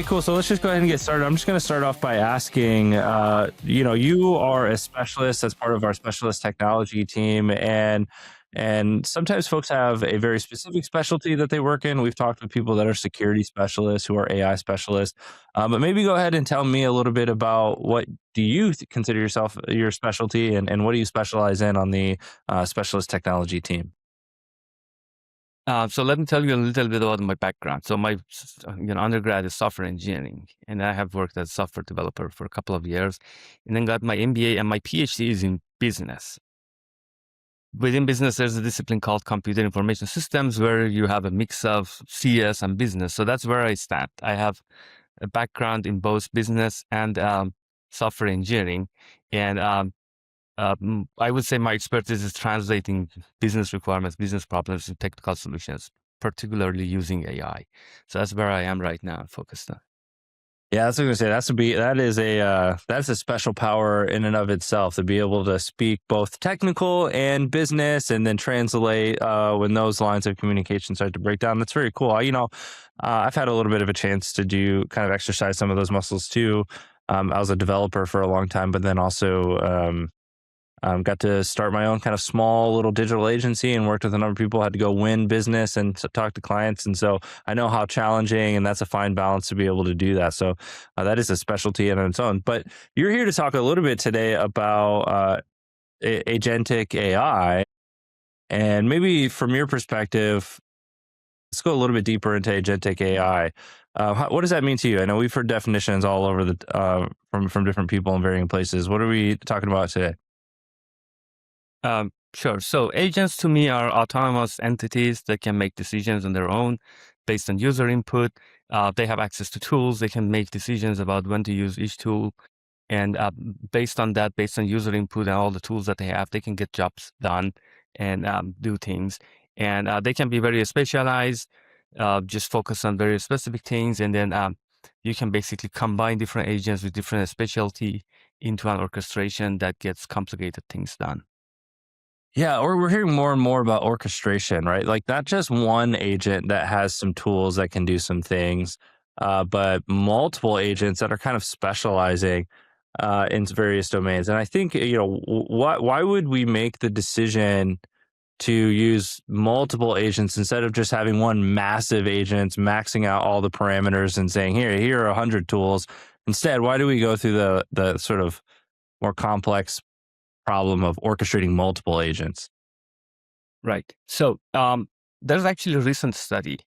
Okay, cool. So let's just go ahead and get started. I'm just going to start off by asking, you are a specialist as part of our specialist technology team, and sometimes folks have a very specific specialty that they work in. We've talked with people that are security specialists, who are AI specialists, but maybe go ahead and tell me a little bit about what do you consider yourself your specialty, and what do you specialize in on the specialist technology team? So let me tell you a little bit about my background. So my undergrad is software engineering, and I have worked as a software developer for a couple of years, and then got my MBA, and my PhD is in business. Within business, there's a discipline called computer information systems, where you have a mix of CS and business. So that's where I stand. I have a background in both business and software engineering, and I would say my expertise is translating business requirements, business problems into technical solutions, particularly using AI. So that's where I am right now, focused on. Yeah, that's what I was gonna say. That's a special power in and of itself, to be able to speak both technical and business, and then translate when those lines of communication start to break down. That's very cool. I've had a little bit of a chance to do kind of exercise some of those muscles too. I was a developer for a long time, but then also got to start my own kind of small little digital agency, and worked with a number of people. Had to go win business and talk to clients, and so I know how challenging, and that's a fine balance to be able to do that. So that is a specialty in its own. But you're here to talk a little bit today about agentic AI, and maybe from your perspective, let's go a little bit deeper into agentic AI. What does that mean to you? I know we've heard definitions all over from different people in varying places. What are we talking about today? Sure. So agents to me are autonomous entities that can make decisions on their own based on user input. They have access to tools. They can make decisions about when to use each tool. And based on that, based on user input and all the tools that they have, they can get jobs done and do things. And they can be very specialized, just focus on very specific things. And then you can basically combine different agents with different specialty into an orchestration that gets complicated things done. Yeah, or we're hearing more and more about orchestration, right? Like not just one agent that has some tools that can do some things, but multiple agents that are kind of specializing in various domains. And I think, why would we make the decision to use multiple agents instead of just having one massive agent maxing out all the parameters and saying, here are 100 tools. Instead, why do we go through the sort of more complex problem of orchestrating multiple agents? Right. So there's actually a recent study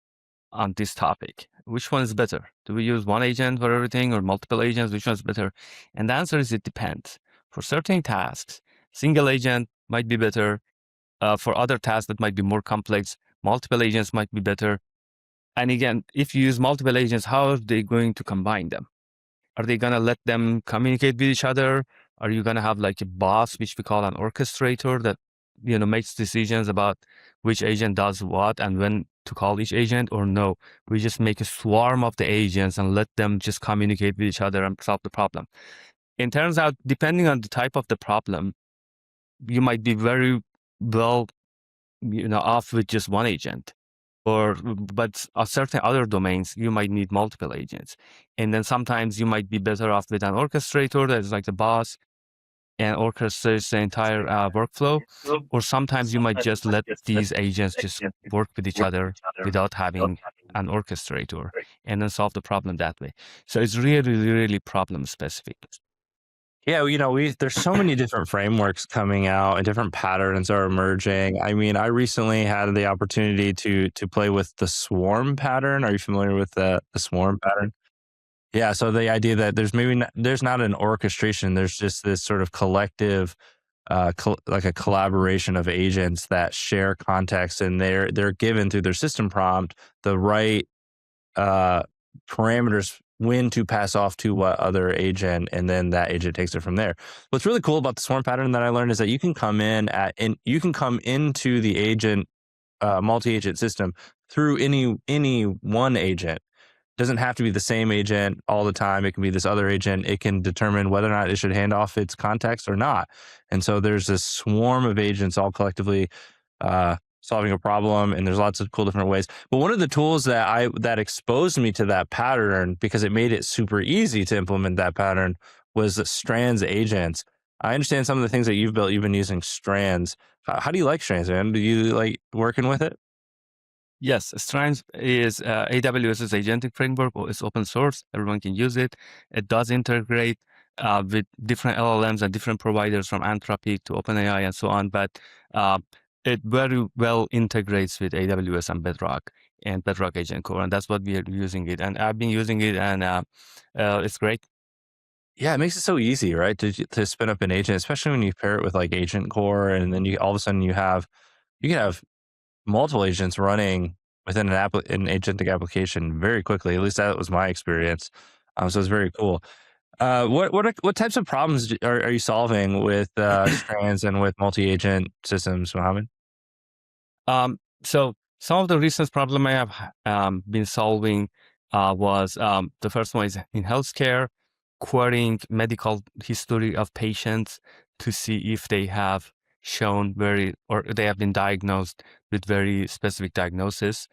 on this topic. Which one is better? Do we use one agent for everything or multiple agents? Which one's better? And the answer is it depends. For certain tasks, single agent might be better. For other tasks that might be more complex, multiple agents might be better. And again, if you use multiple agents, how are they going to combine them? Are they going to let them communicate with each other? Are you going to have like a boss, which we call an orchestrator, that makes decisions about which agent does what and when to call each agent? Or no, we just make a swarm of the agents and let them just communicate with each other and solve the problem. It turns out, depending on the type of the problem, you might be very well off with just one agent. But certain other domains, you might need multiple agents. And then sometimes you might be better off with an orchestrator that is like the boss and orchestrates the entire workflow. Or sometimes you might just let these agents just work with each other without having an orchestrator, and then solve the problem that way. So it's really, really problem specific. Yeah, there's so many different frameworks coming out, and different patterns are emerging. I mean, I recently had the opportunity to play with the swarm pattern. Are you familiar with the swarm pattern? Yeah, so the idea that there's not an orchestration, there's just this sort of collective, like a collaboration of agents that share context, and they're given through their system prompt the right uh, parameters when to pass off to what other agent, and then that agent takes it from there. What's really cool about the swarm pattern that I learned is that you can come you can come into the agent multi-agent system through any one agent. Doesn't have to be the same agent all the time. It can be this other agent. It can determine whether or not it should hand off its context or not. And so there's this swarm of agents all collectively solving a problem, and there's lots of cool different ways. But one of the tools that exposed me to that pattern, because it made it super easy to implement that pattern, was the Strands agents. I understand some of the things that you've built. You've been using Strands. How do you like Strands, man? Do you like working with it? Yes, Strands is AWS's agentic framework. It's open source. Everyone can use it. It does integrate with different LLMs and different providers from Anthropic to OpenAI and so on. But uh, it very well integrates with AWS and Bedrock Agent Core, and that's what we are using it. And I've been using it, and it's great. Yeah, it makes it so easy, right? To spin up an agent, especially when you pair it with like Agent Core, and then you all of a sudden you can have multiple agents running within an agentic application very quickly. At least that was my experience. So it's very cool. What types of problems are you solving with Strands and with multi-agent systems, Mohammed? So some of the recent problem I have been solving was the first one is in healthcare, querying medical history of patients to see if they have shown or they have been diagnosed with very specific diagnosis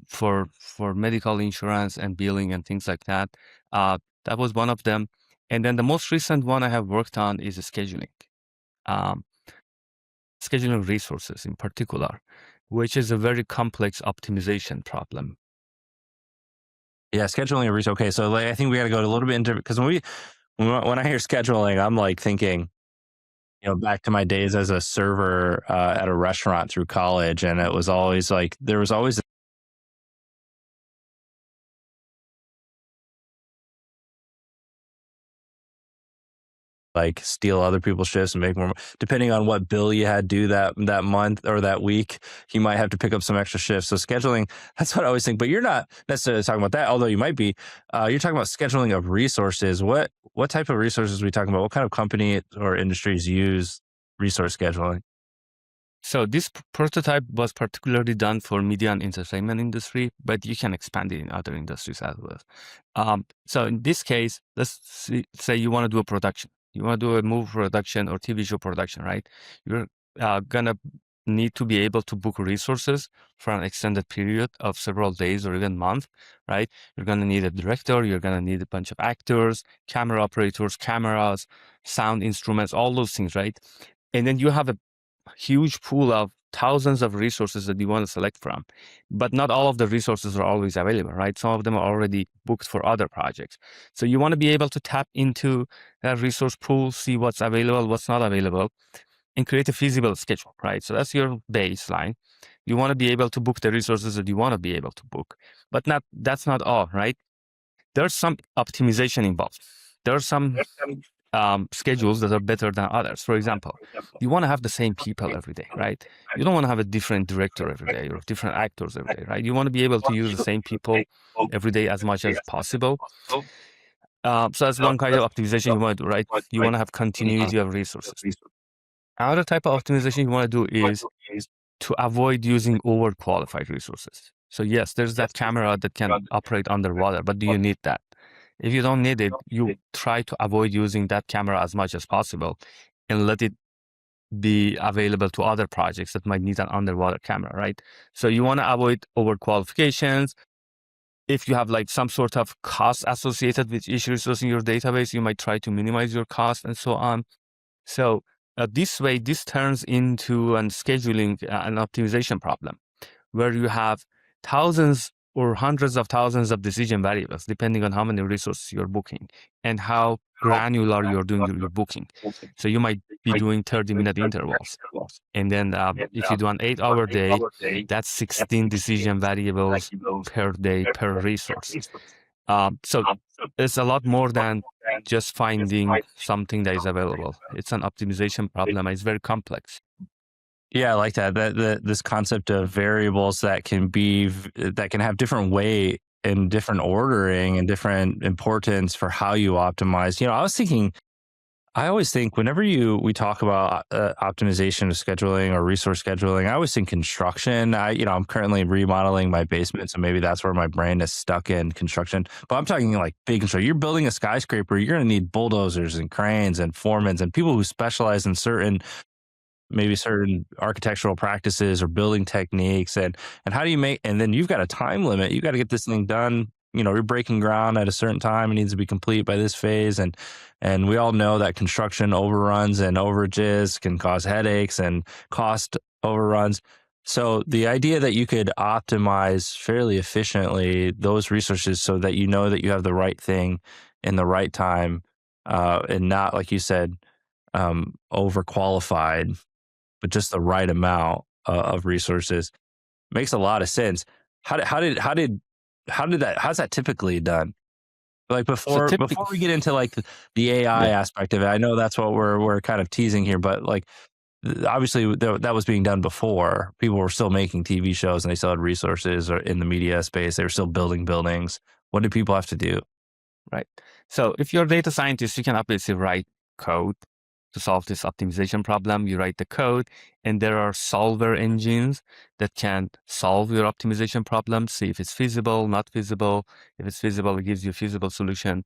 for medical insurance and billing and things like that. That was one of them. And then the most recent one I have worked on is scheduling. Um, Scheduling resources in particular, which is a very complex optimization problem. Yeah, scheduling a resource. Okay, so like, I think we got to go a little bit into, because when I hear scheduling, I'm like thinking, back to my days as a server at a restaurant through college, and it was always like there was always like steal other people's shifts and make more, depending on what bill you had due that month or that week, you might have to pick up some extra shifts. So scheduling, that's what I always think. But you're not necessarily talking about that, although you might be. You're talking about scheduling of resources. What type of resources are we talking about? What kind of company or industries use resource scheduling? So this prototype was particularly done for media and entertainment industry, but you can expand it in other industries as well. So in this case, say you want to do a production. You want to do a movie production or TV show production, right? You're gonna need to be able to book resources for an extended period of several days or even month, right? You're gonna need a director. You're gonna need a bunch of actors, camera operators, cameras, sound instruments, all those things, right? And then you have a huge pool of thousands of resources that you want to select from, but not all of the resources are always available, right? Some of them are already booked for other projects. So you want to be able to tap into that resource pool, see what's available, what's not available, and create a feasible schedule, right? So that's your baseline. You want to be able to book the resources that you want to be able to book, but that's not all, right? There's some optimization involved. There's some schedules that are better than others. For example, you want to have the same people every day, right? You don't want to have a different director every day or different actors every day, right? You want to be able to use the same people every day as much as possible. So that's one kind of optimization you want to do, right? You want to have continuity of resources. Another type of optimization you want to do is to avoid using overqualified resources. So yes, there's that camera that can operate underwater, but do you need that? If you don't need it, you try to avoid using that camera as much as possible and let it be available to other projects that might need an underwater camera, right? So you want to avoid overqualifications. If you have like some sort of cost associated with each resource in your database, you might try to minimize your cost and so on. So this way, this turns into an scheduling an optimization problem where you have thousands or hundreds of thousands of decision variables, depending on how many resources you're booking and how granular you're doing your booking. So you might be doing 30-minute intervals. And then if you do an 8-hour day, that's 16 decision variables per day per resource. So it's a lot more than just finding something that is available. It's an optimization problem. It's very complex. Yeah, I like that. This concept of variables that can have different weight and different ordering and different importance for how you optimize. I always think whenever we talk about optimization of scheduling or resource scheduling, I always think construction. I'm currently remodeling my basement, so maybe that's where my brain is stuck in construction. But I'm talking like big construction. You're building a skyscraper, you're going to need bulldozers and cranes and foremen and people who specialize in certain maybe certain architectural practices or building techniques, and how do you make, and then you've got a time limit. You got to get this thing done. You're breaking ground at a certain time. It needs to be complete by this phase, and we all know that construction overruns and overages can cause headaches and cost overruns. So the idea that you could optimize fairly efficiently those resources so that you know that you have the right thing in the right time, and not, like you said, overqualified, but just the right amount of resources, makes a lot of sense. How's that typically done? Like So before typically, we get into like the AI yeah, aspect of it, I know that's what we're kind of teasing here, but like obviously that was being done before. People were still making TV shows and they still had resources, or in the media space, they were still building buildings. What do people have to do? right. So if you're a data scientist, you can obviously write code to solve this optimization problem. You write the code, and there are solver engines that can solve your optimization problem, see if it's feasible, not feasible. If it's feasible, it gives you a feasible solution.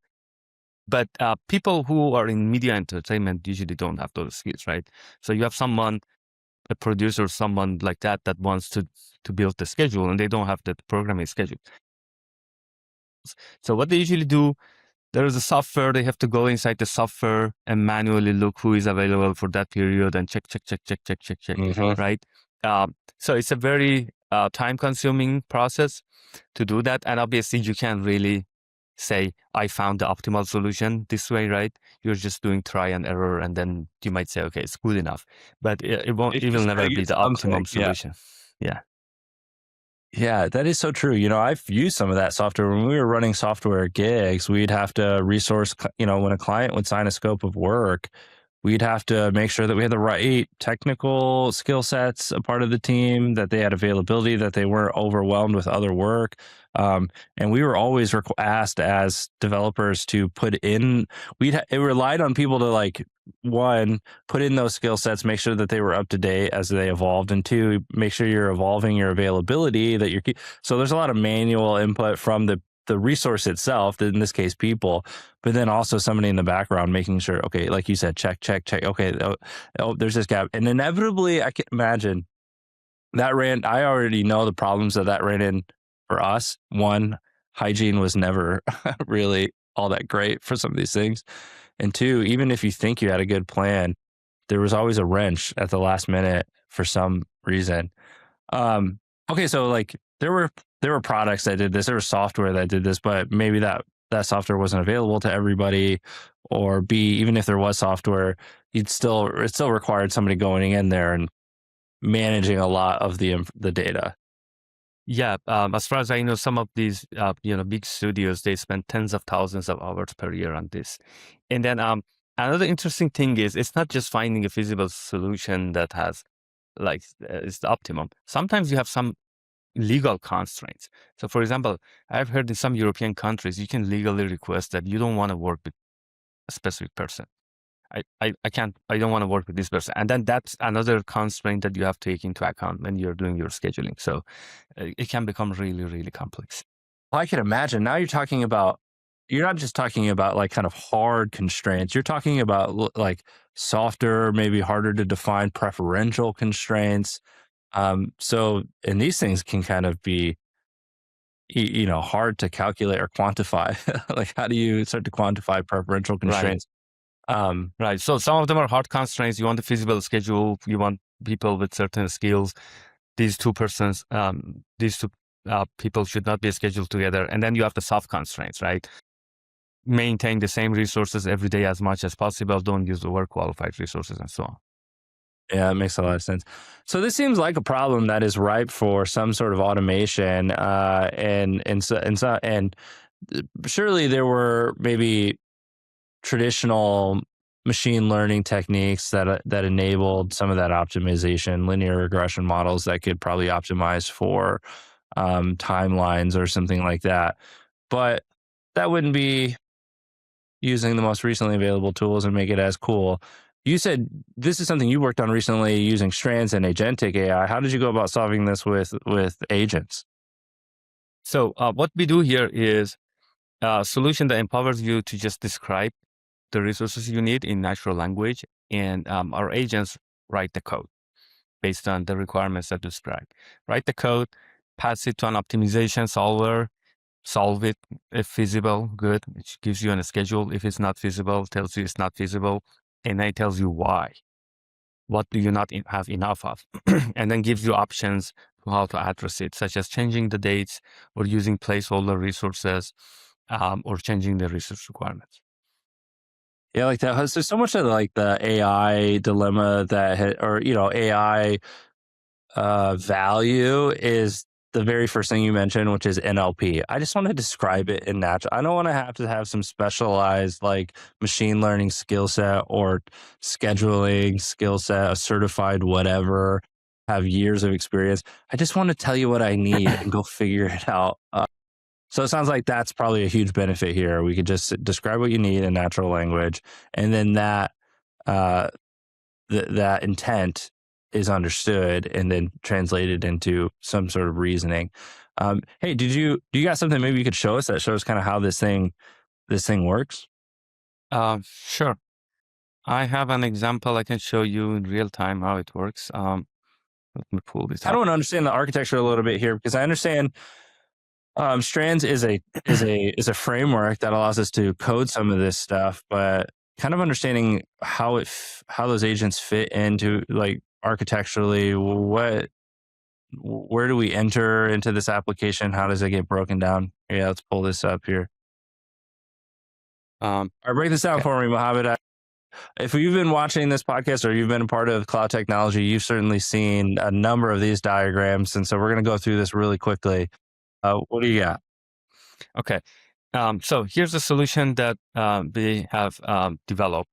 But people who are in media entertainment usually don't have those skills, right? So you have someone, a producer, someone like that, that wants to build the schedule, and they don't have the programming schedule. So what they usually do, there is a software, they have to go inside the software and manually look who is available for that period and check, Mm-hmm. right? So it's a very time-consuming process to do that. And obviously, you can't really say, I found the optimal solution this way, right? You're just doing try and error, and then you might say, okay, it's good enough. But it won't, You it will just gotta never be get the something. optimum Yeah. solution. Yeah. Yeah, that is so true. I've used some of that software. When we were running software gigs, we'd have to resource, when a client would sign a scope of work, we'd have to make sure that we had the right technical skill sets a part of the team, that they had availability, that they weren't overwhelmed with other work. And we were always asked as developers to put in, it relied on people to, like, one, put in those skill sets, make sure that they were up to date as they evolved, and two, make sure you're evolving your availability, that you're, so there's a lot of manual input from the resource itself, in this case people, but then also somebody in the background making sure, okay, like you said, check, okay, there's this gap, and inevitably I can imagine I already know the problems that ran in for us. One, hygiene was never really all that great for some of these things, and two, even if you think you had a good plan, there was always a wrench at the last minute for some reason. um, okay, so like there were products that did this, there was software that did this, but maybe that software wasn't available to everybody, or B, even if there was software, it still required somebody going in there and managing a lot of the data. Yeah, as far as I know, some of these, big studios, they spend tens of thousands of hours per year on this. And then another interesting thing is, it's not just finding a feasible solution that has, like, is the optimum. Sometimes you have some legal constraints. So, for example, I've heard in some European countries, you can legally request that you don't want to work with a specific person. I don't want to work with this person. And then that's another constraint that you have to take into account when you're doing your scheduling. So it can become really, really complex. I can imagine. Now you're not just talking about like kind of hard constraints. You're talking about like softer, maybe harder to define preferential constraints. And these things can kind of be, hard to calculate or quantify. Like, how do you start to quantify preferential Right. constraints? Um, Right. So some of them are hard constraints. You want a feasible schedule. You want people with certain skills. These two people should not be scheduled together. And then you have the soft constraints, right? Maintain the same resources every day as much as possible. Don't use the work qualified resources and so on. yeah, it makes a lot of sense. So this seems like a problem that is ripe for some sort of automation, and surely there were maybe traditional machine learning techniques that enabled some of that optimization, linear regression models that could probably optimize for timelines or something like that. But that wouldn't be using the most recently available tools and make it as cool. You said this is something you worked on recently using Strands and Agentic AI. How did you go about solving this with agents? So what we do here is a solution that empowers you to just describe the resources you need in natural language. And our agents write the code based on the requirements that describe. Write the code, pass it to an optimization solver, solve it if feasible, good. It gives you a schedule. If it's not feasible, tells you it's not feasible, and then it tells you why. What do you not have enough of? And then gives you options to how to address it, such as changing the dates or using placeholder resources or changing the resource requirements. Yeah, like that. There's so much of like the AI dilemma or AI value is the very first thing you mentioned, which is NLP. I just want to describe it in natural. I don't want to have some specialized like machine learning skill set or scheduling skill set, a certified whatever, have years of experience. I just want to tell you what I need and go figure it out. So it sounds like that's probably a huge benefit here. We could just describe what you need in natural language, and then that that intent is understood and then translated into some sort of reasoning. Hey, do you got something maybe you could show us that shows kind of how this thing works? Sure. I have an example I can show you in real time how it works. Let me pull this I up. don't want to understand the architecture a little bit here because I understand Strands is a framework that allows us to code some of this stuff, but kind of understanding how those agents fit into like architecturally, where do we enter into this application? How does it get broken down? Yeah, let's pull this up here. All right, break this down Okay. for me, Mohammed. If you've been watching this podcast or you've been a part of cloud technology, you've certainly seen a number of these diagrams. And so we're going to go through this really quickly. What do you got? Okay. So here's a solution that we have developed.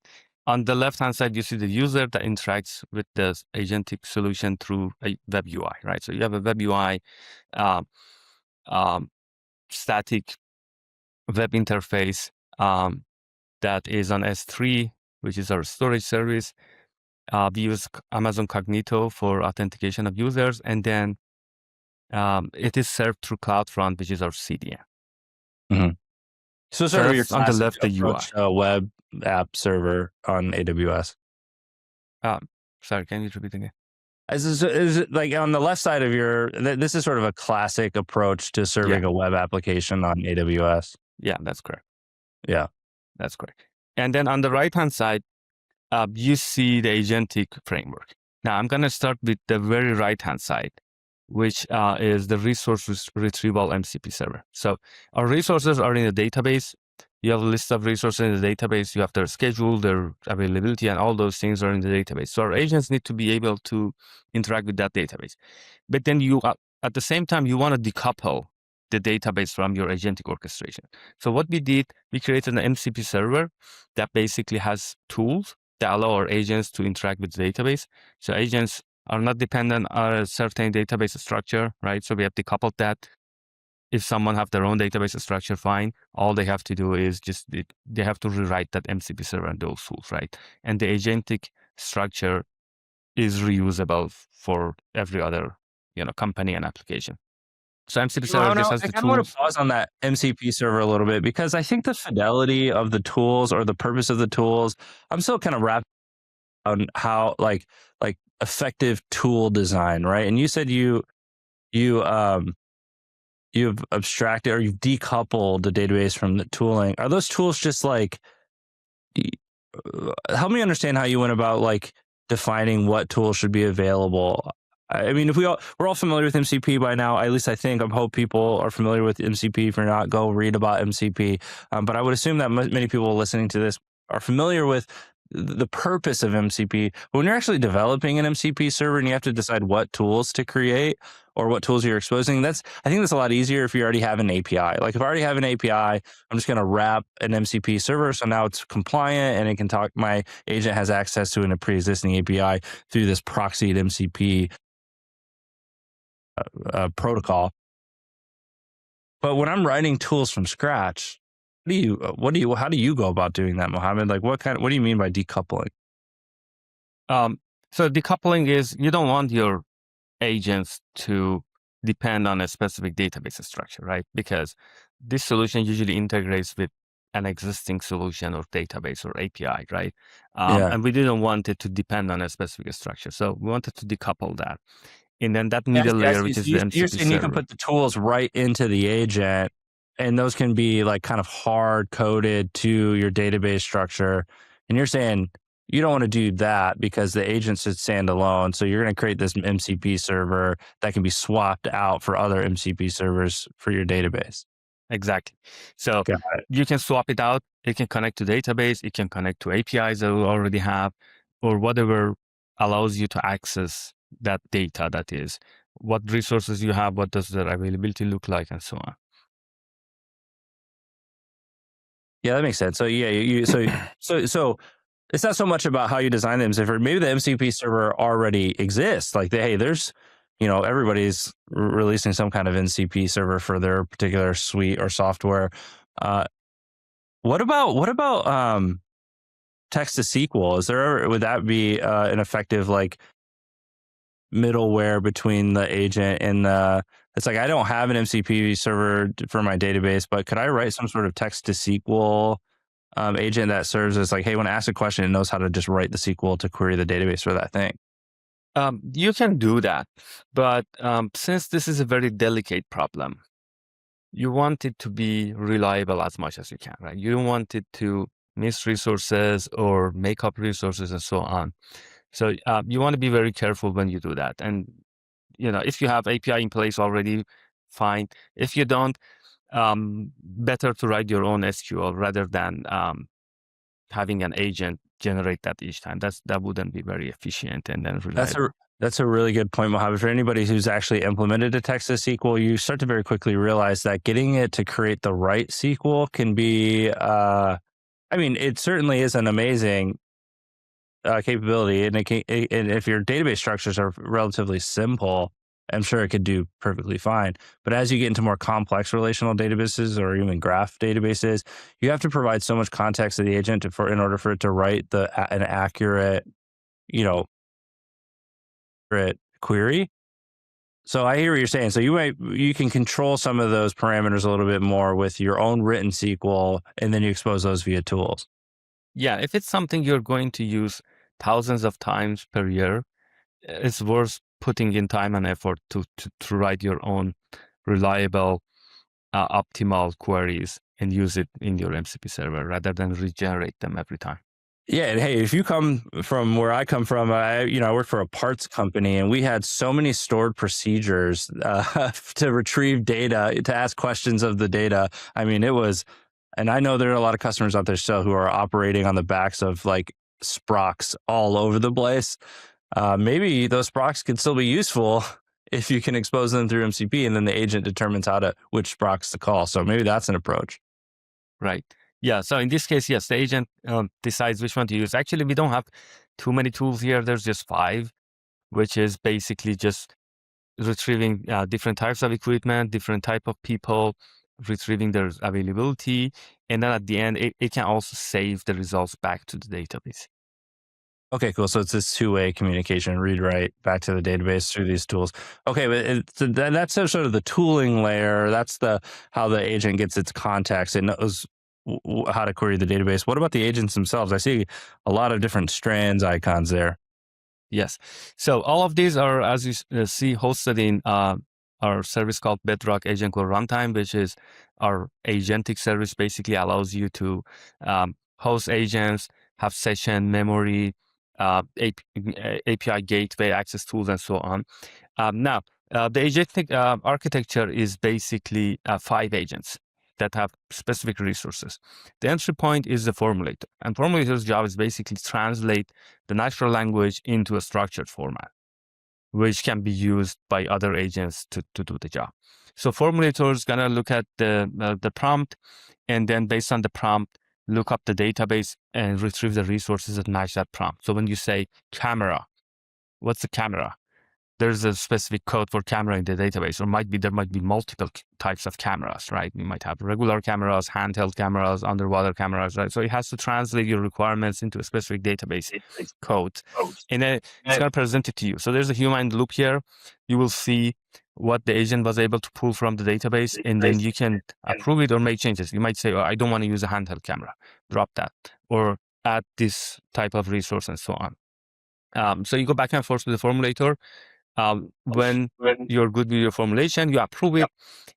On the left-hand side, you see the user that interacts with the agentic solution through a web UI, right? So you have a web UI, static web interface that is on S3, which is our storage service. We use Amazon Cognito for authentication of users, and then it is served through CloudFront, which is our CDN. Mm-hmm. So sort of your on the left, the UI. Web app server on AWS. Sorry, can you repeat again? Is it like on the left side of this is sort of a classic approach to serving a web application on AWS. Yeah, that's correct. Yeah. That's correct. And then on the right-hand side, you see the agentic framework. Now, I'm going to start with the very right-hand side, which is the resource retrieval MCP server. So our resources are in a database. You have a list of resources in the database. You have their schedule, their availability, and all those things are in the database. So our agents need to be able to interact with that database. But then you, at the same time, you want to decouple the database from your agentic orchestration. So what we did, we created an MCP server that basically has tools that allow our agents to interact with the database. So agents are not dependent on a certain database structure, right? So we have decoupled that. If someone have their own database structure, fine. All they have to do is they have to rewrite that MCP server and those tools, right? And the agentic structure is reusable for every other, company and application. So MCP server just has the tools. I kind of want to pause on that MCP server a little bit because I think the fidelity of the tools or the purpose of the tools, I'm still kind of wrapped on how like effective tool design, right? And you said you've abstracted or you've decoupled the database from the tooling. Are those tools just like, help me understand how you went about like defining what tools should be available? I mean, we're all familiar with MCP by now. At least I hope people are familiar with MCP. If you're not, go read about MCP. But I would assume that many people listening to this are familiar with the purpose of MCP. But when you're actually developing an MCP server and you have to decide what tools to create or what tools you're exposing, I think that's a lot easier if you already have an API. Like if I already have an API, I'm just going to wrap an MCP server. So now it's compliant and it can talk, my agent has access to a pre-existing API through this proxied MCP protocol. But when I'm writing tools from scratch, how do you go about doing that, Mohammed? Like what do you mean by decoupling? So decoupling is you don't want your agents to depend on a specific database structure, right? Because this solution usually integrates with an existing solution or database or API, right? Yeah. And we didn't want it to depend on a specific structure. So we wanted to decouple that. And then that I middle see, I layer, see. which So is the you're MCP saying you can server. put the tools right into the agent, and those can be like kind of hard coded to your database structure. And you're saying you don't want to do that because the agent should stand alone. So you're going to create this MCP server that can be swapped out for other MCP servers for your database. Exactly. So Got it. you can swap it out. It can connect to database. It can connect to APIs that we already have, or whatever allows you to access that data. That is, what resources you have, what does their availability look like, and so on. Yeah, that makes sense. So yeah, so it's not so much about how you design them. So maybe the MCP server already exists. Like, hey, there's, everybody's releasing some kind of MCP server for their particular suite or software. What about text to SQL? Would that be an effective like middleware between the agent and the? It's like I don't have an MCP server for my database, but could I write some sort of text to SQL agent that serves as like, hey, when I ask a question, it knows how to just write the SQL to query the database for that thing? You can do that, but since this is a very delicate problem, you want it to be reliable as much as you can, right? You don't want it to miss resources or make up resources and so on. So you want to be very careful when you do that. And if you have API in place already, fine. If you don't, better to write your own SQL rather than having an agent generate that each time. That wouldn't be very efficient and then reliable. That's a really good point, Mohammed. For anybody who's actually implemented a text to SQL, you start to very quickly realize that getting it to create the right SQL can be, it certainly is an amazing capability, and and if your database structures are relatively simple, I'm sure it could do perfectly fine. But as you get into more complex relational databases or even graph databases, you have to provide so much context to the agent in order for it to write an accurate, accurate query. So I hear what you're saying. So you can control some of those parameters a little bit more with your own written SQL, and then you expose those via tools. Yeah, if it's something you're going to use thousands of times per year, it's worth putting in time and effort to write your own reliable, optimal queries and use it in your MCP server rather than regenerate them every time. Yeah, and hey, if you come from where I come from, I work for a parts company, and we had so many stored procedures to retrieve data, to ask questions of the data. I mean, it was, and I know there are a lot of customers out there still who are operating on the backs of like sprocs all over the place. Maybe those sprocs could still be useful if you can expose them through MCP, and then the agent determines which sprocs to call. So maybe that's an approach. Right. Yeah. So in this case, yes, the agent decides which one to use. Actually, we don't have too many tools here. There's just 5, which is basically just retrieving different types of equipment, different type of people, retrieving their availability. And then at the end, it can also save the results back to the database. Okay, cool. So it's this two-way communication, read write back to the database through these tools. Okay, but that's sort of the tooling layer. That's how the agent gets its context. It knows how to query the database. What about the agents themselves? I see a lot of different Strands icons there. Yes. So all of these are, as you see, hosted in our service called Bedrock Agent Core Runtime, which is our agentic service. Basically allows you to host agents, have session memory, API gateway access tools, and so on. Now, the agentic architecture is basically 5 agents that have specific resources. The entry point is the formulator, and formulator's job is basically translate the natural language into a structured format, which can be used by other agents to do the job. So formulator is gonna look at the prompt, and then based on the prompt, look up the database and retrieve the resources that match that prompt. So when you say camera, what's the camera? There's a specific code for camera in the database, or there might be multiple types of cameras, right? You might have regular cameras, handheld cameras, underwater cameras, right? So it has to translate your requirements into a specific database code, and then it's going to present it to you. So there's a human loop here. You will see what the agent was able to pull from the database, and then you can approve it or make changes. You might say, oh, I don't want to use a handheld camera, drop that, or add this type of resource and so on. So you go back and forth with the formulator. When you're good with your formulation, you approve it,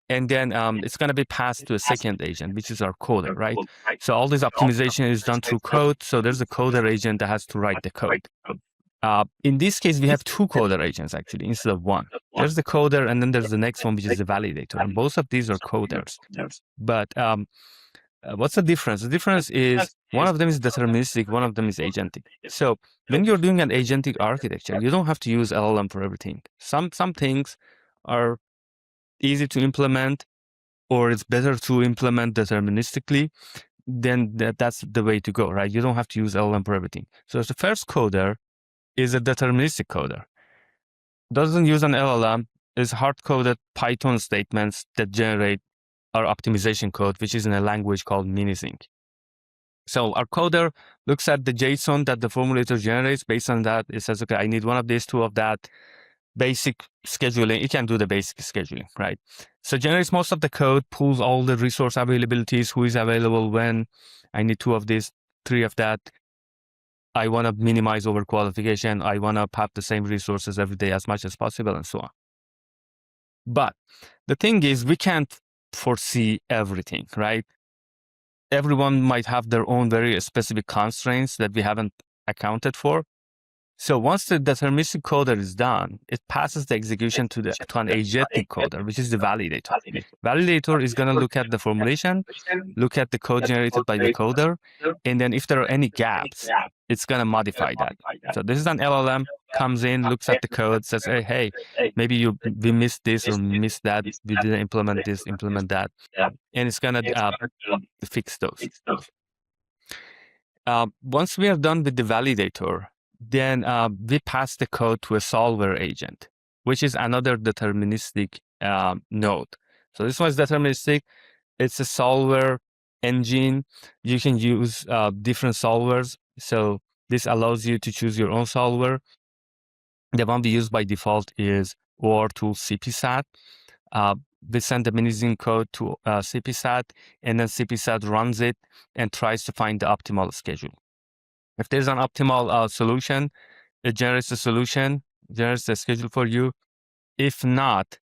and then it's going to be passed to a second agent, which is our coder, right? So all this optimization is done through code. So there's a coder agent that has to write the code. In this case, we have two coder agents actually instead of one. There's the coder, and then there's the next one, which is the validator. And both of these are coders. But what's the difference? The difference is one of them is deterministic, one of them is agentic. So when you're doing an agentic architecture, you don't have to use LLM for everything. Some things are easy to implement, or it's better to implement deterministically. Then that's the way to go, right? You don't have to use LLM for everything. So the first coder is a deterministic coder. Doesn't use an LLM, is hard-coded Python statements that generate our optimization code, which is in a language called Minisync. So our coder looks at the JSON that the formulator generates. Based on that, it says, okay, I need one of these, two of that. Basic scheduling, it can do the basic scheduling, right? So generates most of the code, pulls all the resource availabilities, who is available when, I need two of this, three of that. I want to minimize overqualification. I want to have the same resources every day as much as possible, and so on. But the thing is, we can't foresee everything, right? Everyone might have their own very specific constraints that we haven't accounted for. So once the deterministic coder is done, it passes the execution to an agentic coder, which is the validator. Validator is going to look at the formulation, look at the code generated by the coder, and then if there are any gaps, it's going to modify that. So this is an LLM, comes in, looks at the code, says, hey, maybe we missed this or missed that, we didn't implement this, implement that, and it's going to fix those. Once we are done with the validator, then we pass the code to a solver agent, which is another deterministic node. So this one is deterministic. It's a solver engine. You can use different solvers. So this allows you to choose your own solver. The one we use by default is OR tool CPSAT. We send the Minisync code to CPSAT, and then CPSAT runs it and tries to find the optimal schedule. If there's an optimal solution, it generates a solution, generates a schedule for you. If not,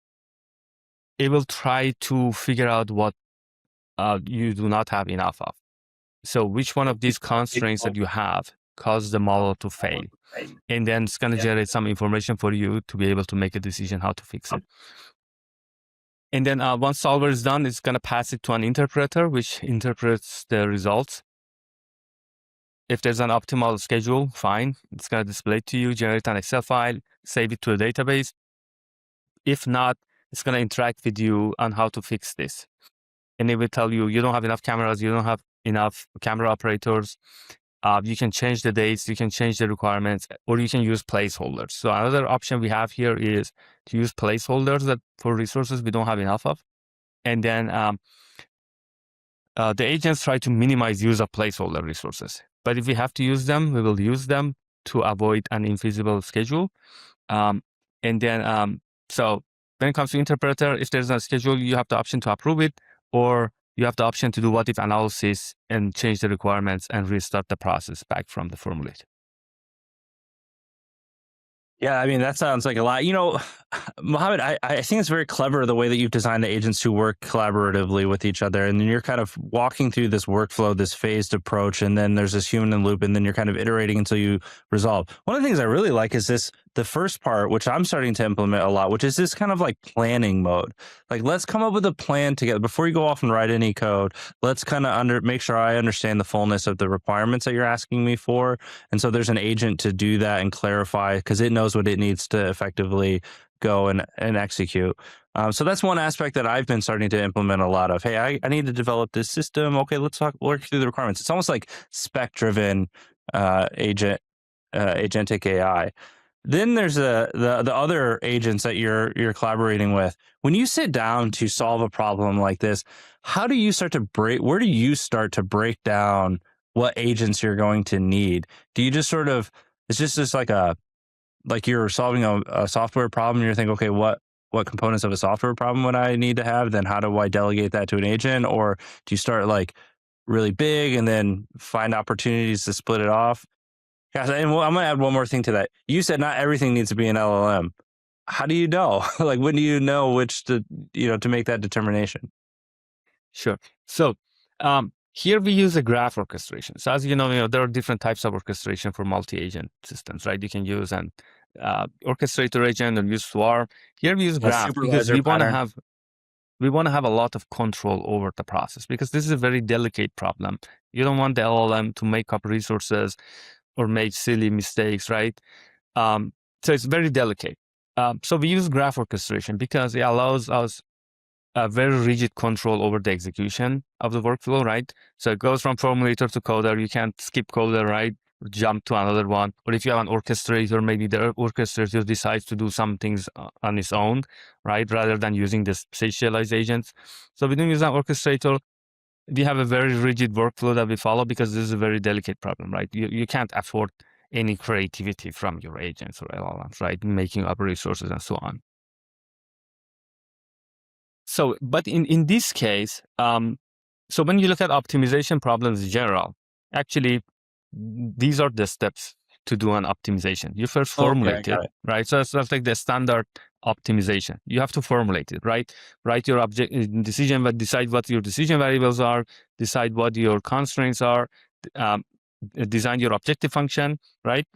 it will try to figure out what you do not have enough of. So which one of these constraints that you have causes the model to fail? And then it's going to generate some information for you to be able to make a decision how to fix it. And then once solver is done, it's going to pass it to an interpreter, which interprets the results. If there's an optimal schedule, fine. It's going to display to you, generate an Excel file, save it to a database. If not, it's going to interact with you on how to fix this. And it will tell you, you don't have enough cameras, you don't have enough camera operators. You can change the dates, you can change the requirements, or you can use placeholders. So another option we have here is to use placeholders that for resources we don't have enough of. And then the agents try to minimize use of placeholder resources. But if we have to use them, we will use them to avoid an infeasible schedule. And then, so when it comes to interpreter, if there's a schedule, you have the option to approve it, or you have the option to do what if analysis and change the requirements and restart the process back from the formulator. Yeah, I mean, that sounds like a lot. You know, Mohammad, I think it's very clever the way that you've designed the agents to work collaboratively with each other. And then you're kind of walking through this workflow, this phased approach, and then there's this human in loop, and then you're kind of iterating until you resolve. One of the things I really like is the first part, which I'm starting to implement a lot, which is this kind of like planning mode. Like, let's come up with a plan together. Before you go off and write any code, let's kind of make sure I understand the fullness of the requirements that you're asking me for. And so there's an agent to do that and clarify, because it knows what it needs to effectively go and execute. So that's one aspect that I've been starting to implement a lot of. Hey, I need to develop this system. Okay, let's work through the requirements. It's almost like spec-driven agentic AI. Then there's the other agents that you're collaborating with. When you sit down to solve a problem like this, how do you start to where do you start to break down what agents you're going to need? Do you just sort of, it's just like you're solving a software problem and you're thinking, okay, what what components of a software problem would I need to have? Then how do I delegate that to an agent? Or do you start like really big and then find opportunities to split it off? Gosh, and I'm gonna add one more thing to that. You said not everything needs to be an LLM. How do you know? Like, when do you know which to, to make that determination? Sure. So here we use a graph orchestration. So as you know, there are different types of orchestration for multi-agent systems, right? You can use an orchestrator agent or use Swarm. Here we use graph because we want to have a lot of control over the process, because this is a very delicate problem. You don't want the LLM to make up resources or make silly mistakes, right? So it's very delicate. So we use graph orchestration because it allows us a very rigid control over the execution of the workflow, right? So it goes from formulator to coder. You can't skip coder, right? Or jump to another one. Or if you have an orchestrator, maybe the orchestrator decides to do some things on its own, right? Rather than using the spatialized agents. So we don't use an orchestrator. We have a very rigid workflow that we follow because this is a very delicate problem, right? You can't afford any creativity from your agents or LLMs, right? Making up resources and so on. So, but in this case, so when you look at optimization problems in general, actually, these are the steps to do an optimization. You first formulate it, right? So it's like the standard optimization. You have to formulate it, right? Write your decision, but decide what your decision variables are, decide what your constraints are, design your objective function, right?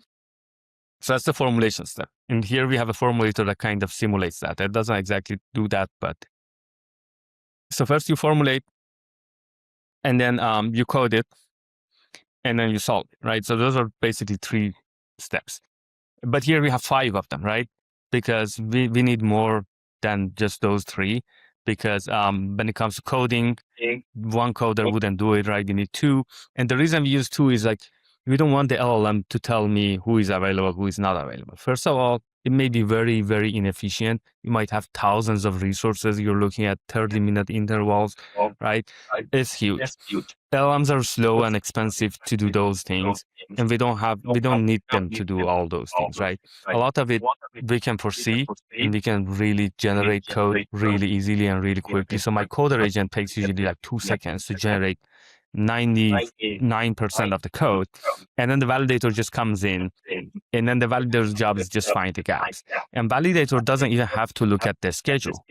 So that's the formulation step. And here we have a formulator that kind of simulates that. It doesn't exactly do that, but so first you formulate, and then you code it, and then you solve it, right? So those are basically 3 steps. But here we have 5 of them, right? Because we need more than just those 3. Because when it comes to coding, one coder wouldn't do it, right? You need 2. And the reason we use 2 is like, we don't want the LLM to tell me who is available, who is not available. First of all, it may be very, very inefficient. You might have thousands of resources. You're looking at 30-minute intervals, right? It's huge. LLMs are slow and expensive to do those things, and we don't need them to do all those things, right? A lot of it we can foresee, and we can really generate code really easily and really quickly. So my coder agent takes usually like 2 seconds to generate 99% of the code, and then the validator just comes in, and then the validator's job is just find the gaps. And validator doesn't even have to look at the schedule.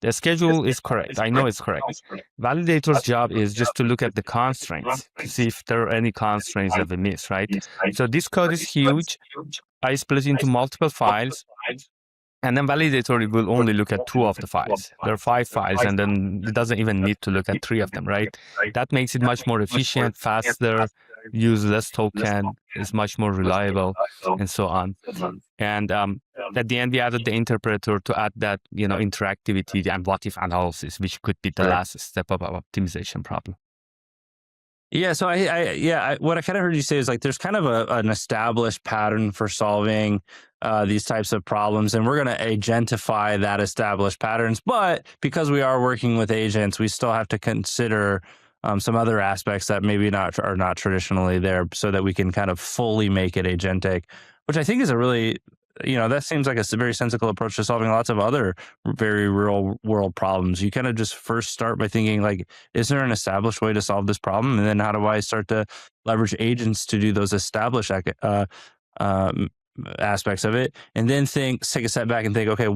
The schedule is correct. I know it's correct. Validator's job is just to look at the constraints to see if there are any constraints that we miss, right? So this code is huge. I split it into multiple files. And then validator will only look at 2 of the files. There are 5 files, and then it doesn't even need to look at 3 of them, right? That makes it much more efficient, faster, use less token, is much more reliable, and so on. And at the end, we added the interpreter to add that, interactivity and what-if analysis, which could be the last step of our optimization problem. Yeah, so what I kind of heard you say is like there's kind of an established pattern for solving these types of problems, and we're going to agentify that established patterns. But because we are working with agents, we still have to consider some other aspects that maybe are not traditionally there, so that we can kind of fully make it agentic, which I think is a really, that seems like a very sensible approach to solving lots of other very real world problems. You kind of just first start by thinking like, is there an established way to solve this problem? And then how do I start to leverage agents to do those established aspects of it? And then take a step back and think, okay,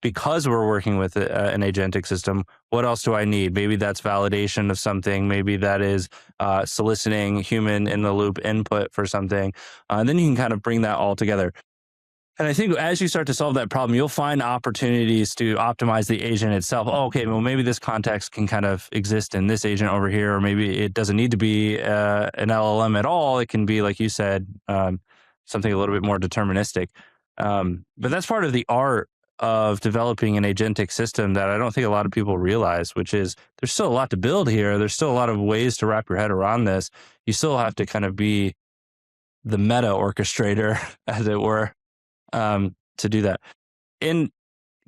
because we're working with an agentic system, what else do I need? Maybe that's validation of something. Maybe that is soliciting human in the loop input for something. And then you can kind of bring that all together. And I think as you start to solve that problem, you'll find opportunities to optimize the agent itself. Oh, okay, well, maybe this context can kind of exist in this agent over here, or maybe it doesn't need to be an LLM at all. It can be, like you said, something a little bit more deterministic. But that's part of the art of developing an agentic system that I don't think a lot of people realize, which is there's still a lot to build here. There's still a lot of ways to wrap your head around this. You still have to kind of be the meta orchestrator, as it were, to do that. And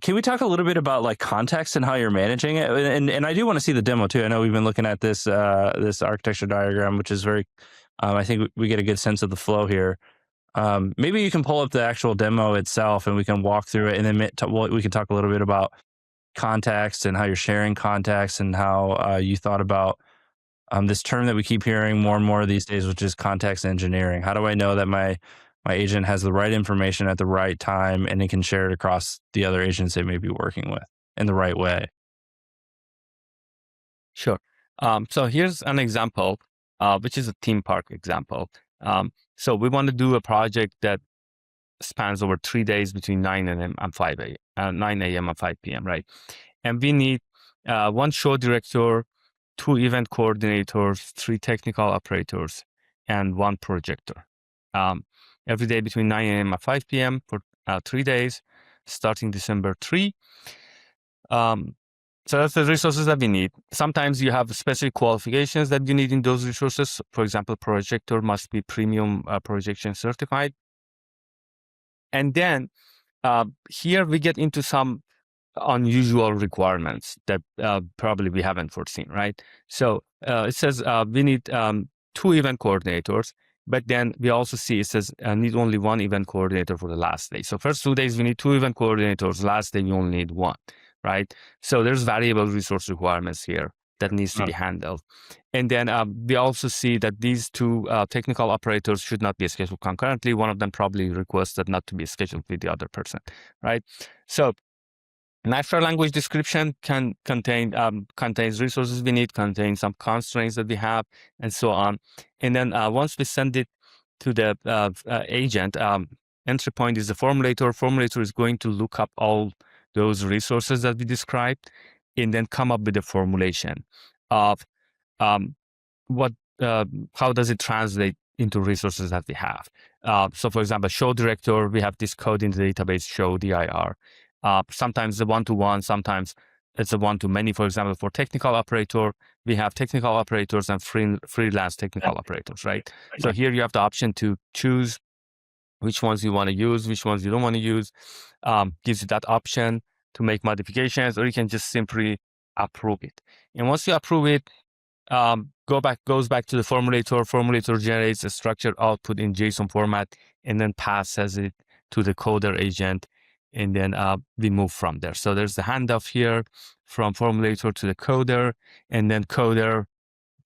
can we talk a little bit about like context and how you're managing it? And I do want to see the demo too. I know we've been looking at this this architecture diagram, which is very, I think we get a good sense of the flow here. Maybe you can pull up the actual demo itself and we can walk through it, and then we can talk a little bit about context and how you're sharing context and how you thought about this term that we keep hearing more and more these days, which is context engineering. How do I know that my agent has the right information at the right time and it can share it across the other agents they may be working with in the right way? Sure. So here's an example, which is a theme park example. So we want to do a project that spans over 3 days between 9 a.m. and 9 a.m. and 5 p.m., right? And we need one show director, 2 event coordinators, 3 technical operators, and 1 projector. Every day between 9 a.m. and 5 p.m. for 3 days, starting December 3. So that's the resources that we need. Sometimes you have specific qualifications that you need in those resources. For example, projector must be premium projection certified. And then here we get into some unusual requirements that probably we haven't foreseen, right? So it says we need 2 event coordinators, but then we also see it says need only 1 event coordinator for the last day. So first 2 days we need 2 event coordinators, last day we only need 1, right? So there's variable resource requirements here that needs to be handled. And then we also see that these 2 technical operators should not be scheduled concurrently. One of them probably requested not to be scheduled with the other person, right? So natural language description contains resources we need, contains some constraints that we have, and so on. And then once we send it to the agent, entry point is the formulator. Formulator is going to look up all those resources that we described, and then come up with a formulation of how does it translate into resources that we have. So for example, show director, we have this code in the database, show dir. Sometimes it's one-to-one, sometimes it's a one-to-many. For example, for technical operator, we have technical operators and freelance technical operators, right? So here you have the option to choose which ones you want to use, which ones you don't want to use. Gives you that option to make modifications, or you can just simply approve it. And once you approve it, goes back to the formulator. Formulator generates a structured output in JSON format and then passes it to the coder agent. And then we move from there. So there's the handoff here from formulator to the coder, and then coder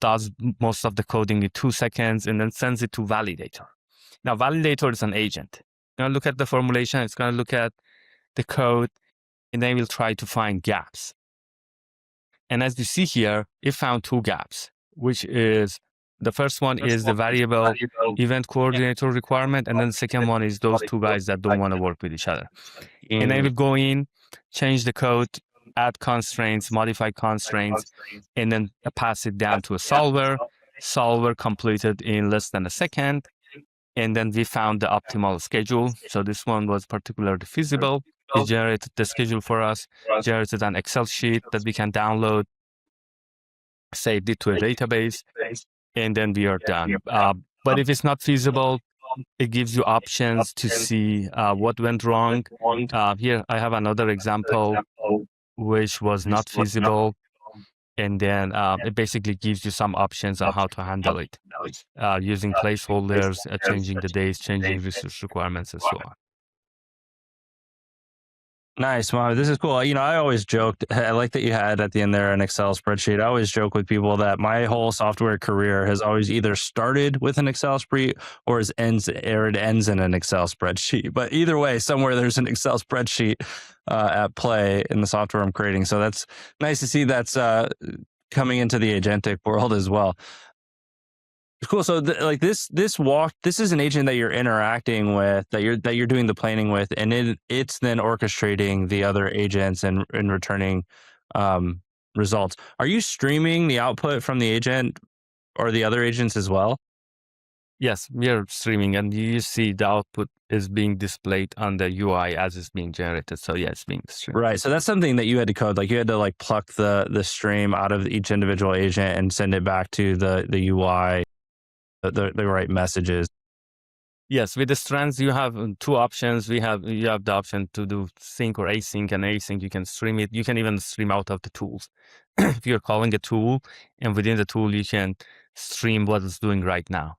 does most of the coding in 2 seconds and then sends it to validator. Now, validator is an agent. It's going to look at the formulation, it's going to look at the code, and then we'll try to find gaps. And as you see here, it found 2 gaps, which is the first one is the variable event coordinator requirement, and then the second one is those 2 guys that don't want to work with each other. And then we'll go in, change the code, add constraints, modify constraints, and then pass it down to a solver. Solver completed in less than a second. And then we found the optimal schedule. So this one was particularly feasible. It generated the schedule for us, generated an Excel sheet that we can download, saved it to a database, and then we are done. But if it's not feasible, it gives you options to see what went wrong. Here, I have another example which was not feasible. And then it basically gives you some options on how to handle it, using placeholders, changing the days, changing resource requirements, and so on. Nice, Mohammed. This is cool. I always joked, I like that you had at the end there an Excel spreadsheet. I always joke with people that my whole software career has always either started with an Excel spreadsheet or it ends in an Excel spreadsheet. But either way, somewhere there's an Excel spreadsheet at play in the software I'm creating. So that's nice to see that's coming into the agentic world as well. Cool. So this is an agent that you're interacting with, that you're doing the planning with, and it's then orchestrating the other agents and returning results. Are you streaming the output from the agent or the other agents as well? Yes, we are streaming, and you see the output is being displayed on the UI as it's being generated. So yeah, it's being streamed. Right. So that's something that you had to code. Like you had to pluck the stream out of each individual agent and send it back to the UI. The right messages. Yes, with the Strands, you have 2 options. You have the option to do sync or async, and async, you can stream it. You can even stream out of the tools. If you're calling a tool, and within the tool, you can stream what it's doing right now.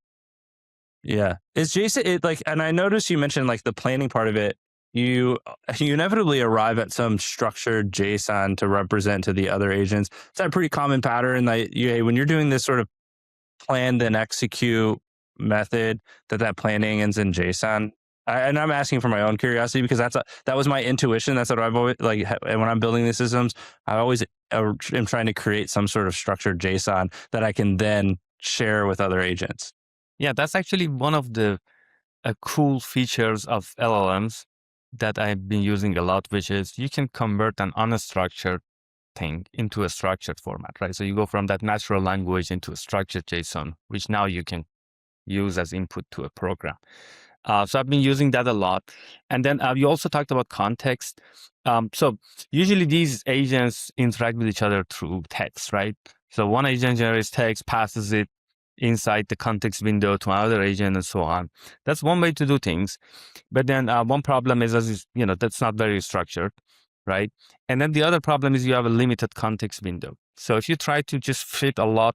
Yeah. Is JSON and I noticed you mentioned like the planning part of it. You you inevitably arrive at some structured JSON to represent to the other agents. Is that a pretty common pattern that when you're doing this sort of plan then execute method that planning ends in JSON? And I'm asking for my own curiosity because that was my intuition. That's what I've always and when I'm building these systems, I always am trying to create some sort of structured JSON that I can then share with other agents. Yeah, that's actually one of the cool features of LLMs that I've been using a lot, which is you can convert an unstructured thing into a structured format, right? So you go from that natural language into a structured JSON, which now you can use as input to a program. So I've been using that a lot. And then you also talked about context. So usually these agents interact with each other through text, right? So one agent generates text, passes it inside the context window to another agent and so on. That's one way to do things. But then one problem is, that's not very structured, right? And then the other problem is you have a limited context window. So if you try to just fit a lot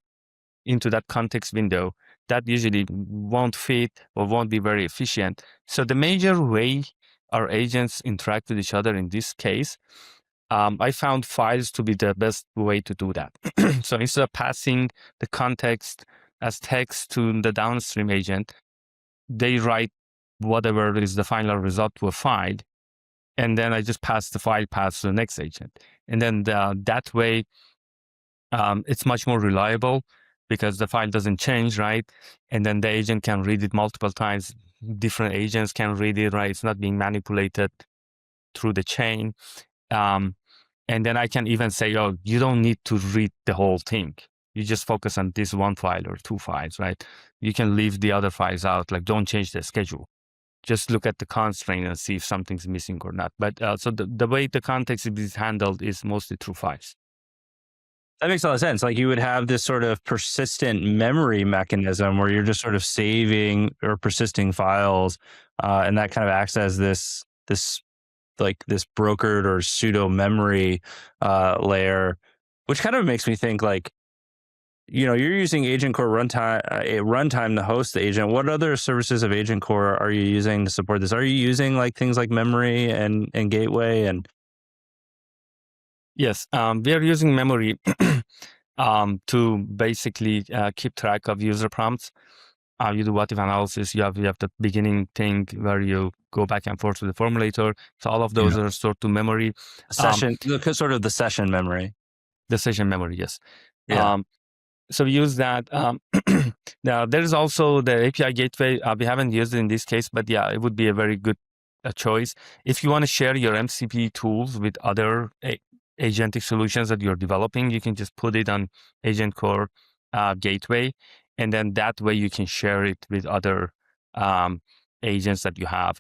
into that context window, that usually won't fit or won't be very efficient. So the major way our agents interact with each other in this case, I found files to be the best way to do that. So instead of passing the context as text to the downstream agent, they write whatever is the final result to a file. And then I just pass the file path to the next agent. And then that way, it's much more reliable because the file doesn't change, right? And then the agent can read it multiple times. Different agents can read it, right? It's not being manipulated through the chain. And then I can even say, oh, you don't need to read the whole thing. You just focus on this one file or two files, right? You can leave the other files out, like don't change the schedule. Just look at the constraint and see if something's missing or not. But so the way the context is handled is mostly through files. That makes a lot of sense. Like you would have this sort of persistent memory mechanism where you're just sort of saving or persisting files, and that kind of acts as this brokered or pseudo memory layer, which kind of makes me think like, you're using Agent Core runtime to host the agent. What other services of Agent Core are you using to support this? Are you using like things like memory and gateway and? Yes, we are using memory to basically keep track of user prompts. You do what if analysis. You have the beginning thing where you go back and forth with the formulator. So all of those are stored to memory. Session, sort of the session memory. The session memory, yes. Yeah. So we use that. Now there is also the API gateway. We haven't used it in this case, but yeah, it would be a very good choice. If you want to share your MCP tools with other agentic solutions that you're developing, you can just put it on Agent Core gateway, and then that way you can share it with other agents that you have.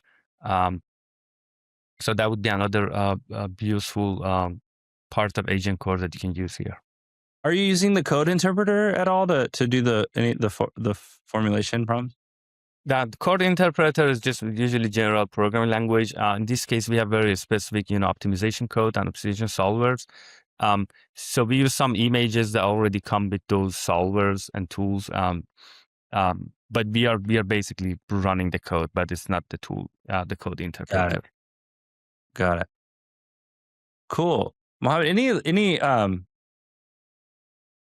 So that would be another useful part of Agent Core that you can use here. Are you using the code interpreter at all to do the formulation problems? The code interpreter is just usually general programming language. In this case, we have very specific, optimization code and optimization solvers. So we use some images that already come with those solvers and tools. But we are basically running the code, but it's not the tool, the code interpreter. Got it. Cool. Mohammad,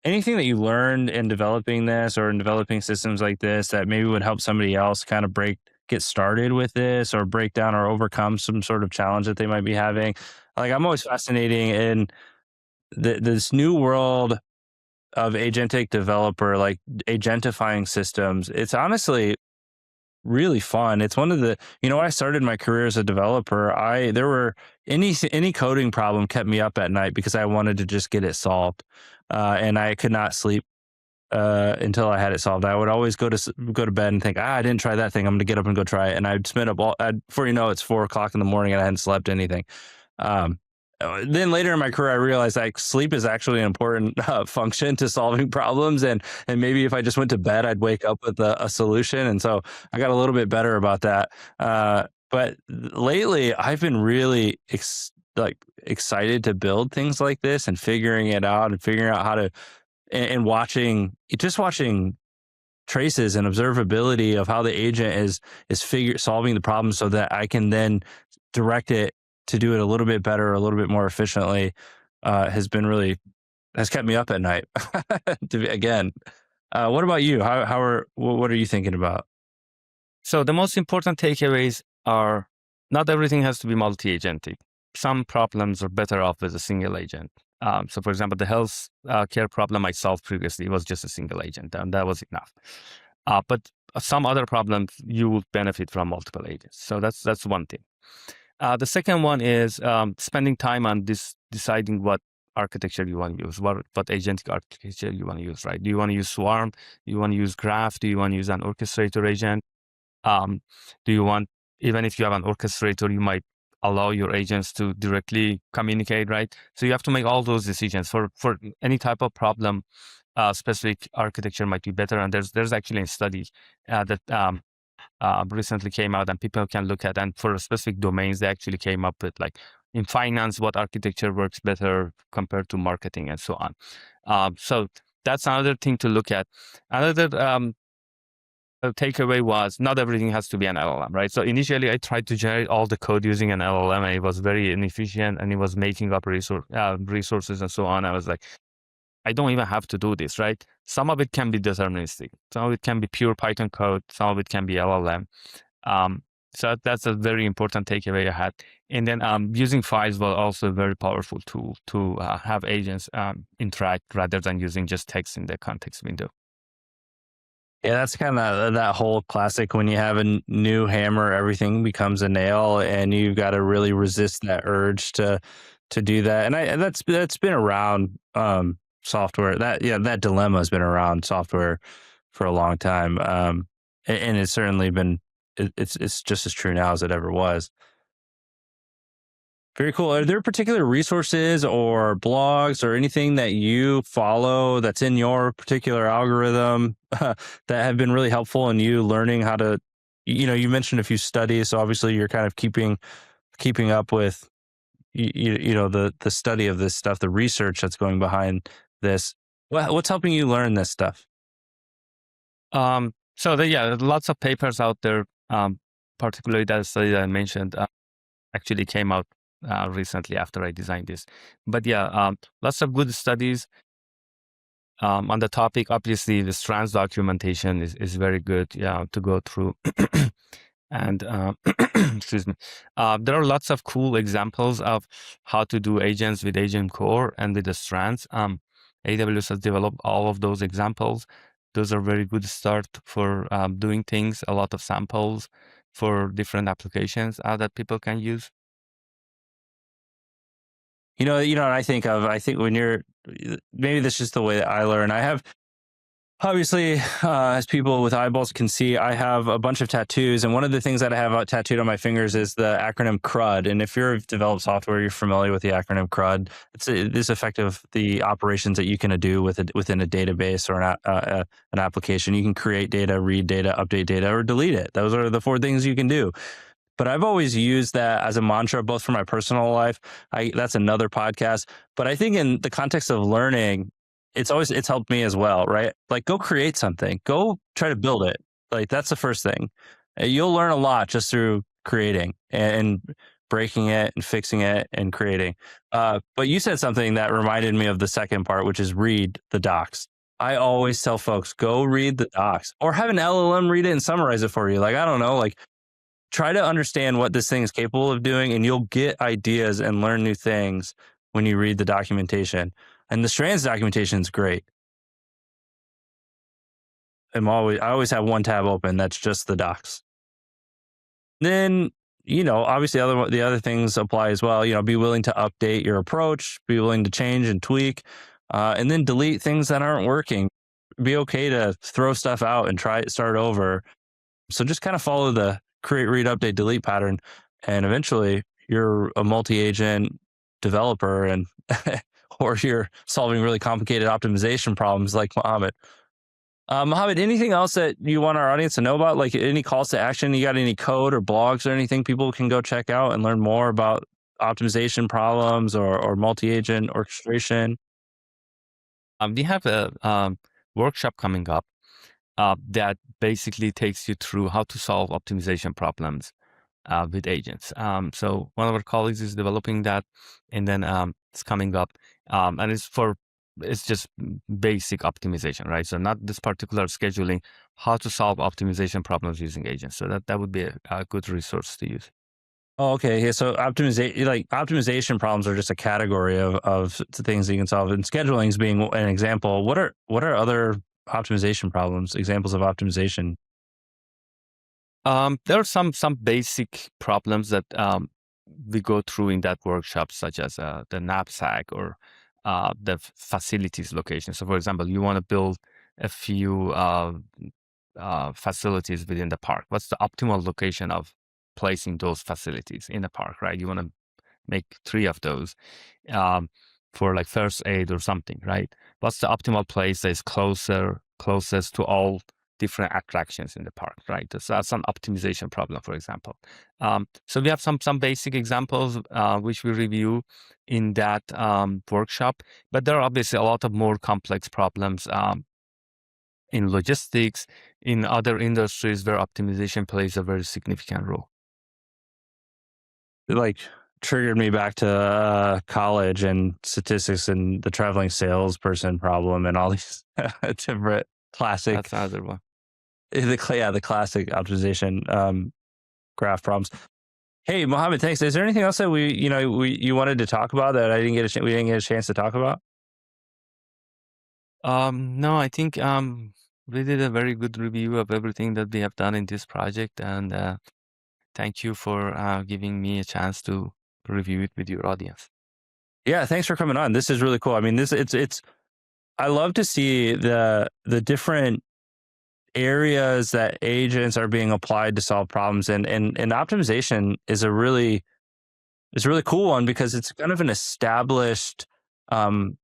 anything that you learned in developing this or in developing systems like this that maybe would help somebody else kind of get started with this or break down or overcome some sort of challenge that they might be having? Like I'm always fascinating in this new world of agentic developer, like agentifying systems. It's honestly really fun. It's one of the, when I started my career as a developer, there were any coding problem kept me up at night because I wanted to just get it solved. And I could not sleep until I had it solved. I would always go to bed and think, I didn't try that thing. I'm going to get up and go try it. And I'd spend up before you know, it's 4:00 in the morning and I hadn't slept anything. Then later in my career, I realized like sleep is actually an important function to solving problems. And maybe if I just went to bed, I'd wake up with a solution. And so I got a little bit better about that. But lately I've been really excited to build things like this and figuring it out and figuring out how to, and watching traces and observability of how the agent is solving the problem, so that I can then direct it to do it a little bit better, a little bit more efficiently, has kept me up at night. Again, what about you? What are you thinking about? So the most important takeaways are not everything has to be multi-agentic. Some problems are better off with a single agent. So for example, the health care problem I solved previously was just a single agent, and that was enough. But some other problems you would benefit from multiple agents. So that's one thing. The second one is spending time on deciding what architecture you want to use, what agentic architecture you want to use, right? Do you want to use Swarm? Do you want to use Graph? Do you want to use an orchestrator agent? Do you want, even if you have an orchestrator, you might allow your agents to directly communicate, right? So you have to make all those decisions for any type of problem. Specific architecture might be better, and there's actually a study that recently came out, and people can look at, and for specific domains, they actually came up with, like, in finance, what architecture works better compared to marketing and so on. So that's another thing to look at. Another takeaway was not everything has to be an LLM, right? So initially I tried to generate all the code using an LLM, and it was very inefficient, and it was making up resources and so on. I was like, I don't even have to do this, right? Some of it can be deterministic. Some of it can be pure Python code. Some of it can be LLM. So that's a very important takeaway I had. And then using files was also a very powerful tool to have agents interact rather than using just text in the context window. Yeah, that's kind of that whole classic, when you have a new hammer, everything becomes a nail, and you've got to really resist that urge to do that. And that's been around software. That dilemma has been around software for a long time, and it's certainly been it's just as true now as it ever was. Very cool. Are there particular resources or blogs or anything that you follow that's in your particular algorithm that have been really helpful in you learning how to, you mentioned a few studies, so obviously you're kind of keeping up with, the study of this stuff, the research that's going behind this. What's helping you learn this stuff? Lots of papers out there, particularly that study that I mentioned actually came out recently after I designed this. But lots of good studies on the topic. Obviously, the Strands documentation is very good to go through. And excuse me, there are lots of cool examples of how to do agents with Agent Core and with the Strands. AWS has developed all of those examples. Those are very good start for doing things, a lot of samples for different applications that people can use. And I think when maybe this is just the way that I learn. I have, obviously, as people with eyeballs can see, I have a bunch of tattoos, and one of the things that I have tattooed on my fingers is the acronym CRUD. And if you've developed software, you're familiar with the acronym CRUD. It's effective the operations that you can do within a database or an application. You can create data, read data, update data, or delete it. Those are the 4 things you can do. But I've always used that as a mantra, both for my personal life. That's another podcast. But I think in the context of learning, it's helped me as well, right? Like, go create something, go try to build it. Like, that's the first thing. You'll learn a lot just through creating and breaking it and fixing it and creating. But you said something that reminded me of the second part, which is read the docs. I always tell folks, go read the docs, or have an LLM read it and summarize it for you. Like, I don't know, like, try to understand what this thing is capable of doing, and you'll get ideas and learn new things when you read the documentation. And the Strands documentation is great. I always have one tab open that's just the docs. Then, obviously the other things apply as well. Be willing to update your approach, be willing to change and tweak, and then delete things that aren't working. Be okay to throw stuff out and start over. So just kind of follow the create, read, update, delete pattern, and eventually you're a multi-agent developer, and or you're solving really complicated optimization problems like Mohammad. Mohammad, anything else that you want our audience to know about? Like, any calls to action? You got any code or blogs or anything people can go check out and learn more about optimization problems or multi-agent orchestration? We have a workshop coming up that basically takes you through how to solve optimization problems with agents. So one of our colleagues is developing that, and then it's coming up, and it's just basic optimization, right? So not this particular scheduling, how to solve optimization problems using agents. So that would be a good resource to use. Oh, okay. Yeah. So optimization problems are just a category of things that you can solve, and scheduling is being an example. What are other optimization problems? Examples of optimization? There are some basic problems that we go through in that workshop, such as the knapsack or the facilities location. So, for example, you want to build a few facilities within the park. What's the optimal location of placing those facilities in the park, right? You want to make 3 of those um, for like first aid or something, right? What's the optimal place that is closest to all different attractions in the park, right? So that's an optimization problem, for example. So we have some basic examples which we review in that workshop, but there are obviously a lot of more complex problems in logistics, in other industries where optimization plays a very significant role. It like triggered me back to college and statistics and the traveling salesperson problem and all these different classic That's another one. the classic optimization graph problems. Hey, Mohammed, thanks. Is there anything else that you wanted to talk about that we didn't get a chance to talk about? No, I think we did a very good review of everything that we have done in this project, and thank you for giving me a chance to review it with your audience. Yeah, thanks for coming on. This is really cool. I mean, it's I love to see the different areas that agents are being applied to solve problems, and optimization is a really cool one because it's kind of an established um,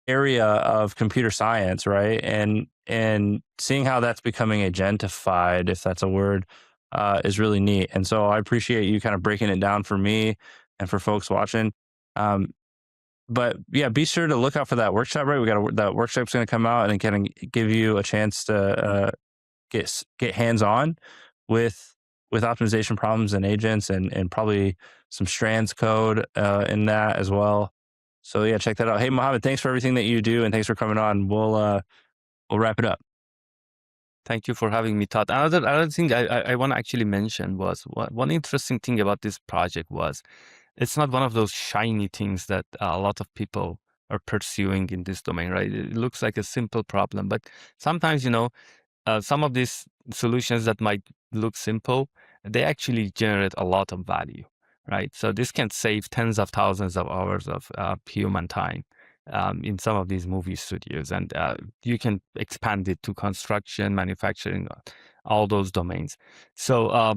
area of computer science, right? And seeing how that's becoming agentified, if that's a word, is really neat. And so I appreciate you kind of breaking it down for me and for folks watching. Um, but yeah, be sure to look out for that workshop. Right, that workshop's going to come out and kind of give you a chance to get hands on with optimization problems and agents, and probably some Strands code in that as well. So yeah, check that out. Hey, Mohammed, thanks for everything that you do, and thanks for coming on. We'll wrap it up. Thank you for having me, Todd. Another thing I want to actually mention was one interesting thing about this project was it's not one of those shiny things that a lot of people are pursuing in this domain, right? It looks like a simple problem, but sometimes, some of these solutions that might look simple, they actually generate a lot of value, right? So this can save tens of thousands of hours of human time in some of these movie studios, and you can expand it to construction, manufacturing, all those domains. So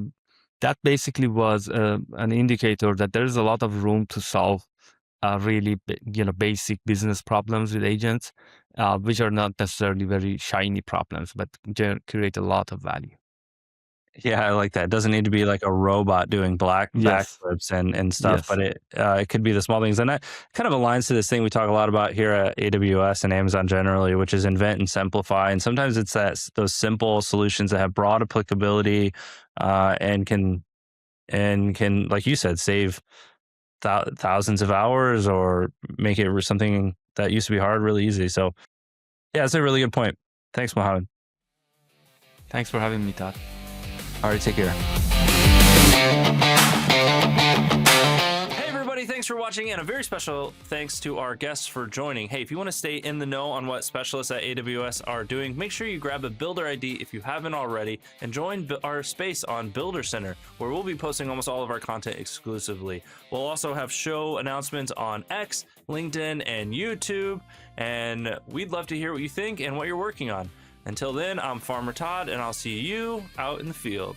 that basically was an indicator that there is a lot of room to solve really basic business problems with agents, which are not necessarily very shiny problems, but create a lot of value. Yeah, I like that. It doesn't need to be like a robot doing Yes, backflips and stuff, yes, but it could be the small things, and that kind of aligns to this thing we talk a lot about here at AWS and Amazon generally, which is invent and simplify. And sometimes it's those simple solutions that have broad applicability, and can, like you said, save thousands of hours or make it something that used to be hard really easy. So yeah, that's a really good point. Thanks, Mohammed. thanks for having me, Todd. All right, take care. Hey everybody, thanks for watching, and a very special thanks to our guests for joining. Hey, if you want to stay in the know on what specialists at AWS are doing, make sure you grab a Builder ID if you haven't already, and join our space on Builder Center, where we'll be posting almost all of our content exclusively. We'll also have show announcements on X, LinkedIn, and YouTube, and we'd love to hear what you think and what you're working on. Until then, I'm Farmer Todd, and I'll see you out in the field.